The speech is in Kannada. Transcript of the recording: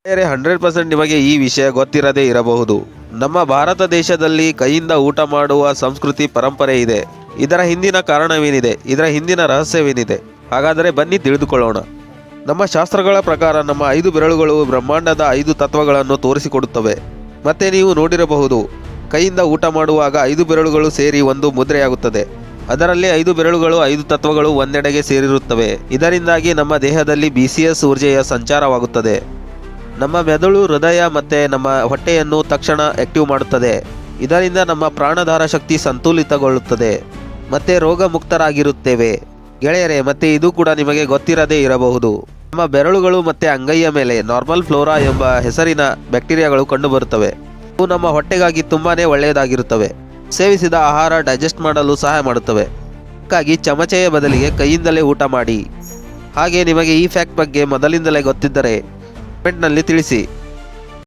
ಬೇರೆ 100% ನಿಮಗೆ ಈ ವಿಷಯ ಗೊತ್ತಿರದೇ ಇರಬಹುದು. ನಮ್ಮ ಭಾರತ ದೇಶದಲ್ಲಿ ಕೈಯಿಂದ ಊಟ ಮಾಡುವ ಸಂಸ್ಕೃತಿ ಪರಂಪರೆ ಇದೆ. ಇದರ ಹಿಂದಿನ ಕಾರಣವೇನಿದೆ, ಇದರ ಹಿಂದಿನ ರಹಸ್ಯವೇನಿದೆ, ಹಾಗಾದರೆ ಬನ್ನಿ ತಿಳಿದುಕೊಳ್ಳೋಣ. ನಮ್ಮ ಶಾಸ್ತ್ರಗಳ ಪ್ರಕಾರ ನಮ್ಮ 5 ಬೆರಳುಗಳು ಬ್ರಹ್ಮಾಂಡದ 5 ತತ್ವಗಳನ್ನು ತೋರಿಸಿಕೊಡುತ್ತವೆ. ಮತ್ತೆ ನೀವು ನೋಡಿರಬಹುದು, ಕೈಯಿಂದ ಊಟ ಮಾಡುವಾಗ 5 ಬೆರಳುಗಳು ಸೇರಿ ಒಂದು ಮುದ್ರೆಯಾಗುತ್ತದೆ. ಅದರಲ್ಲಿ 5 ಬೆರಳುಗಳು 5 ತತ್ವಗಳು ಒಂದೆಡೆಗೆ ಸೇರಿರುತ್ತವೆ. ಇದರಿಂದಾಗಿ ನಮ್ಮ ದೇಹದಲ್ಲಿ BCS ಊರ್ಜೆಯ ಸಂಚಾರವಾಗುತ್ತದೆ. ನಮ್ಮ ಮೆದುಳು, ಹೃದಯ ಮತ್ತು ನಮ್ಮ ಹೊಟ್ಟೆಯನ್ನು ತಕ್ಷಣ ಆಕ್ಟಿವ್ ಮಾಡುತ್ತದೆ. ಇದರಿಂದ ನಮ್ಮ ಪ್ರಾಣಧಾರ ಶಕ್ತಿ ಸಂತುಲಿತಗೊಳ್ಳುತ್ತದೆ ಮತ್ತು ರೋಗ ಮುಕ್ತರಾಗಿರುತ್ತೇವೆ. ಗೆಳೆಯರೇ, ಮತ್ತೆ ಇದು ಕೂಡ ನಿಮಗೆ ಗೊತ್ತಿರದೇ ಇರಬಹುದು, ನಮ್ಮ ಬೆರಳುಗಳು ಮತ್ತು ಅಂಗೈಯ ಮೇಲೆ ನಾರ್ಮಲ್ ಫ್ಲೋರಾ ಎಂಬ ಹೆಸರಿನ ಬ್ಯಾಕ್ಟೀರಿಯಾಗಳು ಕಂಡುಬರುತ್ತವೆ. ಇವು ನಮ್ಮ ಹೊಟ್ಟೆಗಾಗಿ ತುಂಬಾ ಒಳ್ಳೆಯದಾಗಿರುತ್ತವೆ. ಸೇವಿಸಿದ ಆಹಾರ ಡೈಜೆಸ್ಟ್ ಮಾಡಲು ಸಹಾಯ ಮಾಡುತ್ತವೆ. ಹಾಗಾಗಿ ಚಮಚೆಯ ಬದಲಿಗೆ ಕೈಯಿಂದಲೇ ಊಟ ಮಾಡಿ. ಹಾಗೆ ನಿಮಗೆ ಈ ಫ್ಯಾಕ್ಟ್ ಬಗ್ಗೆ ಮೊದಲಿಂದಲೇ ಗೊತ್ತಿದ್ದರೆ ಕಮೆಂಟ್ನಲ್ಲಿ ತಿಳಿಸಿ.